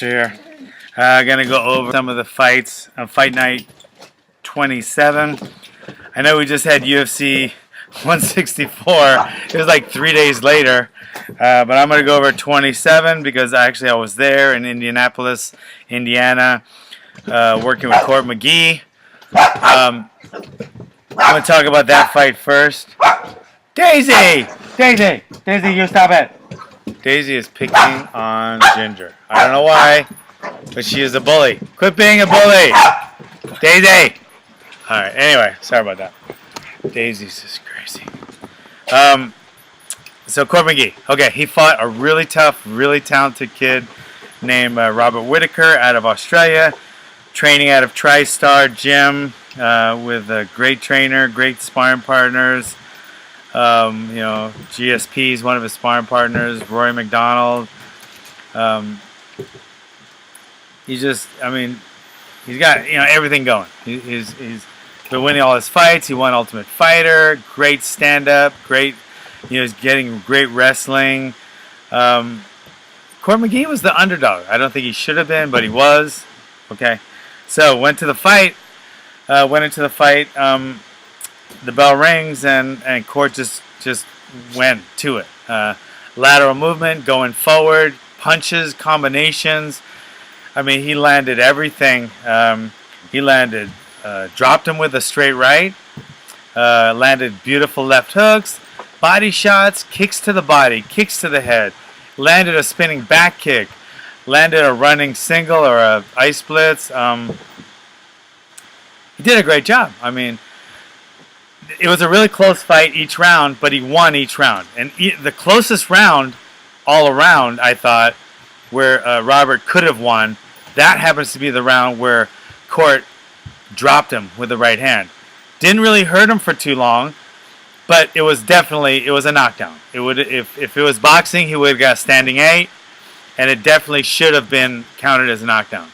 Master here. Gonna go over some of the fights on Fight Night 27. I know we just had UFC 164. It was like 3 days later, but I'm gonna go over 27 because I was there in Indianapolis, Indiana, working with Court McGee. I'm gonna talk about that fight first. Daisy, you stop it. Daisy is picking on Ginger. I don't know why, but she is a bully. Quit being a bully, Daisy. All right. Anyway, sorry about that. Daisy's just crazy. So Court McGee. Okay, he fought a really tough, really talented kid named Robert Whittaker out of Australia, training out of TriStar Gym with a great trainer, great sparring partners. GSP is one of his sparring partners, Rory McDonald. He's got everything going. He's been winning all his fights. He won Ultimate Fighter. Great stand-up. Great, he's getting great wrestling. Court McGee was the underdog. I don't think he should have been, but he was. Okay, so went into the fight. The bell rings and Court just went to it. Lateral movement, going forward, punches, combinations. He landed everything. Dropped him with a straight right. Landed beautiful left hooks, body shots, kicks to the body, kicks to the head. Landed a spinning back kick. Landed a running single or a ice blitz. He did a great job. It was a really close fight each round, but he won each round. And the closest round, all around, I thought, where Robert could have won, that happens to be the round where Court dropped him with the right hand. Didn't really hurt him for too long, but it was a knockdown. If it was boxing, he would have got a standing 8, and it definitely should have been counted as a knockdown.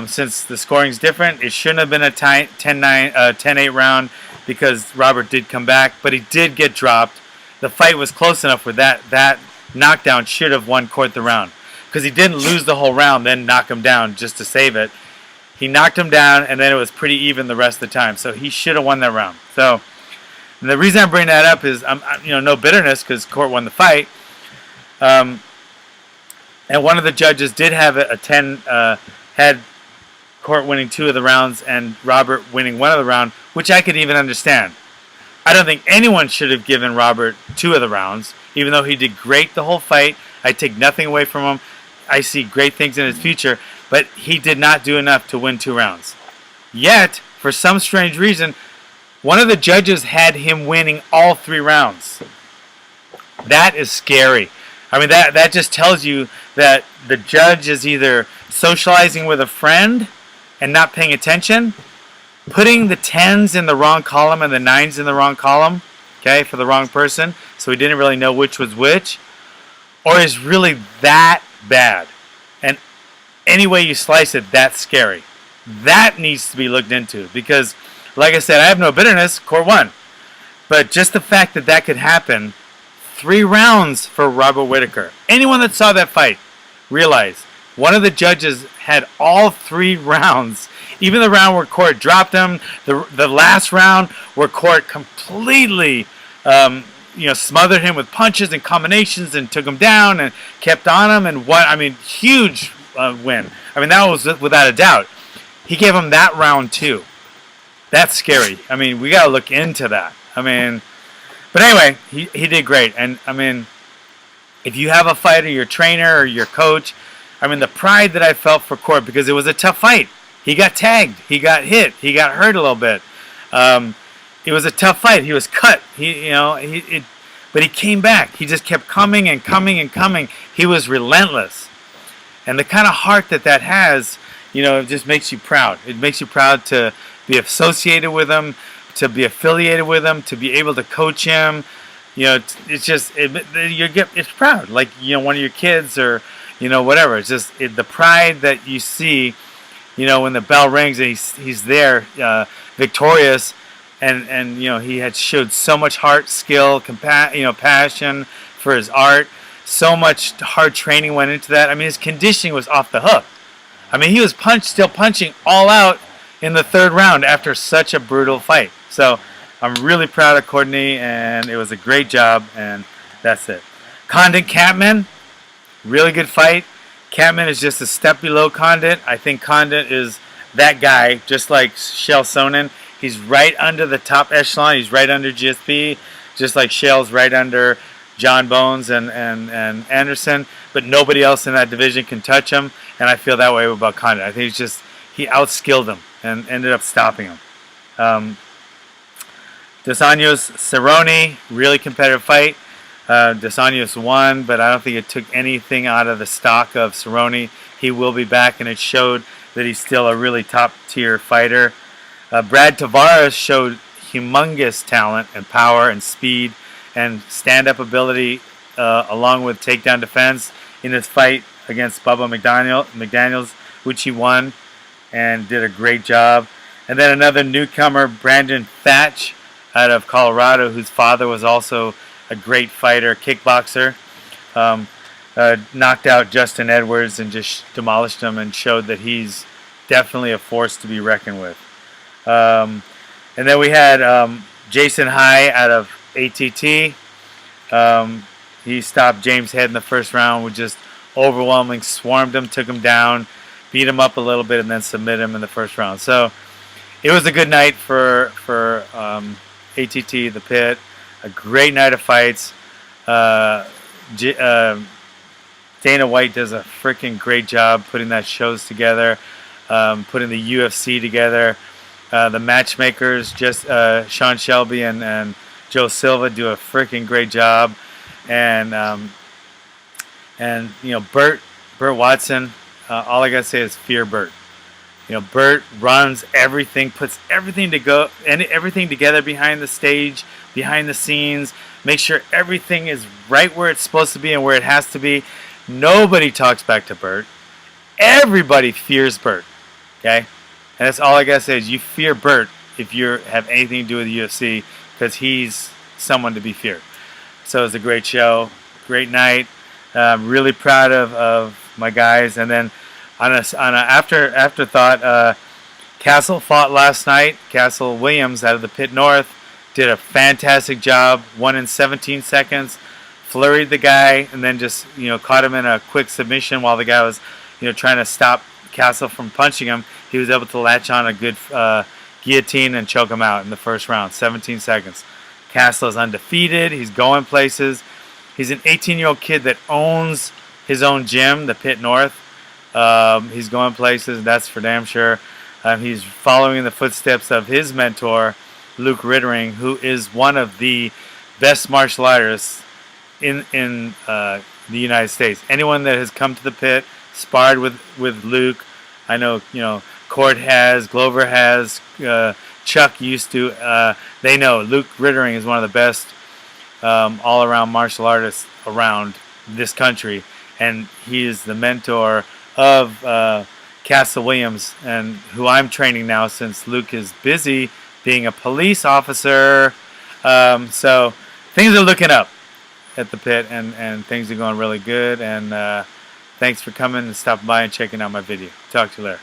Since the scoring's different, it shouldn't have been a 10-8 round, because Robert did come back, but he did get dropped. The fight was close enough where that knockdown should have won Court the round, because he didn't lose the whole round, then knock him down just to save it. He knocked him down, and then it was pretty even the rest of the time. So he should have won that round. So the reason I bring that up is, no bitterness because Court won the fight. And one of the judges did have had Court winning 2 of the rounds and Robert winning 1 of the round, which I could even understand. I don't think anyone should have given Robert 2 of the rounds, even though he did great the whole fight. I take nothing away from him. I see great things in his future, but he did not do enough to win 2 rounds. Yet, for some strange reason, one of the judges had him winning all 3 rounds. That is scary. That just tells you that the judge is either socializing with a friend and not paying attention, putting the 10s in the wrong column and the 9s in the wrong column, okay, for the wrong person, so he didn't really know which was which, or is really that bad. And any way you slice it, that's scary. That needs to be looked into, because, like I said, I have no bitterness. Court won. But just the fact that could happen, 3 rounds for Robert Whittaker. Anyone that saw that fight realized one of the judges had all 3 rounds. Even the round where Court dropped him, the last round where Court completely smothered him with punches and combinations and took him down and kept on him and won. Huge win. That was without a doubt. He gave him that round too. That's scary. We got to look into that. But anyway, he did great. And if you have a fighter, your trainer or your coach, the pride that I felt for Court, because it was a tough fight. He got tagged. He got hit. He got hurt a little bit. It was a tough fight. He was cut. But he came back. He just kept coming and coming and coming. He was relentless. And the kind of heart that has, it just makes you proud. It makes you proud to be associated with him, to be affiliated with him, to be able to coach him. It's proud. Like, one of your kids or, whatever. It's just the pride that you see, when the bell rings and he's there, victorious, and he had showed so much heart, skill, passion for his art, so much hard training went into that. I mean, his conditioning was off the hook. I mean, he was still punching all out in the 3rd round after such a brutal fight. So I'm really proud of Courtney, and it was a great job, and that's it. Condit Catman, really good fight. Catman is just a step below Condit. I think Condit is that guy, just like Chael Sonnen. He's right under the top echelon. He's right under GSP, just like Chael's right under John Bones and Anderson. But nobody else in that division can touch him, and I feel that way about Condit. I think he outskilled him and ended up stopping him. Dos Anjos Cerrone, really competitive fight. Dos Anjos won, but I don't think it took anything out of the stock of Cerrone. He will be back, and it showed that he's still a really top-tier fighter. Brad Tavares showed humongous talent and power and speed and stand-up ability along with takedown defense in his fight against Bubba McDaniels, which he won and did a great job. And then another newcomer, Brandon Thatch, out of Colorado, whose father was also a great fighter, kickboxer. Knocked out Justin Edwards and just demolished him and showed that he's definitely a force to be reckoned with. And then we had Jason High out of ATT. He stopped James Head in the 1st round with just overwhelming, swarmed him, took him down, beat him up a little bit, and then submitted him in the 1st round. So it was a good night for ATT, the Pit. A great night of fights. Dana White does a freaking great job putting that shows together, putting the UFC together. The matchmakers, just Sean Shelby and Joe Silva, do a freaking great job. And you know, Burt Watson, all I gotta say is fear Burt. You know, Burt runs everything, puts everything together behind the stage, behind the scenes, make sure everything is right where it's supposed to be and where it has to be. Nobody talks back to Burt. Everybody fears Burt. Okay? And that's all I gotta say is you fear Burt if you have anything to do with the UFC, because he's someone to be feared. So it was a great show, great night. Really proud of my guys. And then on a afterthought, Castle fought last night. Castle Williams out of the Pit North did a fantastic job. Won in 17 seconds. Flurried the guy and then just, you know, caught him in a quick submission while the guy was, you know, trying to stop Castle from punching him. He was able to latch on a good guillotine and choke him out in the 1st round. 17 seconds. Castle is undefeated. He's going places. He's an 18-year-old kid that owns his own gym, the Pit North. He's going places, that's for damn sure. He's following in the footsteps of his mentor, Luke Rittering, who is one of the best martial artists in the United States. Anyone that has come to the Pit, sparred with Luke, I know, you know, Court has, Glover has, Chuck used to, they know Luke Rittering is one of the best all-around martial artists around this country, and he is the mentor of Castle Williams, and who I'm training now since Luke is busy being a police officer. So things are looking up at the Pit, and things are going really good. And thanks for coming and stopping by and checking out my video. Talk to you later.